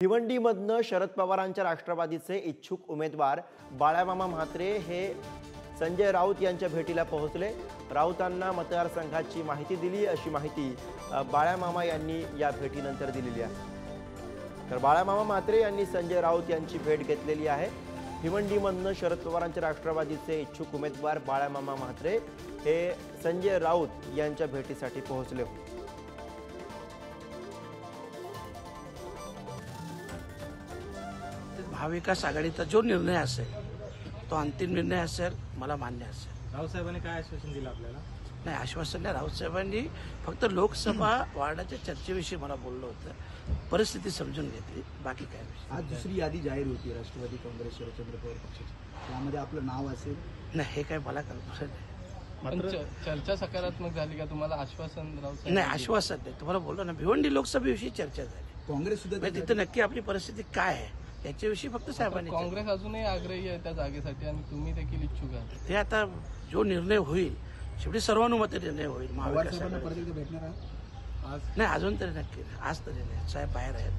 भिवंडीमधनं शरद पवारांच्या राष्ट्रवादीचे इच्छुक उमेदवार बाळामामा म्हात्रे हे संजय राऊत यांच्या भेटीला पोहोचले। राऊतांना मतदारसंघाची माहिती दिली अशी माहिती बाळामामा यांनी या भेटीनंतर दिलेली आहे। तर बाळामामा म्हात्रे यांनी संजय राऊत यांची भेट घेतलेली आहे। भिवंडीमधनं शरद पवारांच्या राष्ट्रवादीचे इच्छुक उमेदवार बाळामामा म्हात्रे हे संजय राऊत यांच्या भेटीसाठी पोहोचले होते। महाविकास आघाडीचा जो निर्णय असेल तो अंतिम निर्णय असेल, मला मान्य असेल। राऊत साहेबांनी काय आश्वासन दिलं आपल्याला? नाही, आश्वासन नाही। राऊत साहेबांनी फक्त लोकसभा वार्डाच्या चर्चेविषयी मला बोललं होतं, परिस्थिती समजून घेतली, बाकी काय नाही। आज दुसरी यादी जाहीर होती राष्ट्रवादी काँग्रेस शरदचंद्र पवार पक्षाची, त्यामध्ये आपलं नाव असेल? नाही, हे काय मला कल्पना नाही। मात्र चर्चा सकारात्मक झाली का? तुम्हाला आश्वासन राऊत नाही, आश्वासन नाही। तुम्हाला बोललो ना, भिवंडी लोकसभेविषयी चर्चा झाली। काँग्रेस सुद्धा तिथे नक्की आपली परिस्थिती काय आहे याच्याविषयी फक्त साहेबांनी। काँग्रेस अजूनही आग्रही आहे त्या जागेसाठी आणि तुम्ही देखील इच्छुक आहात। ते आता जो निर्णय होईल शेवटी सर्वानुमते निर्णय होईल। पवार महाविकास साहेबांना आघाडी परत एकदा भेटणार आहात? आज नाही, अजून तरी नक्की आज तरी नाही। साहेब बाहेर आहेत।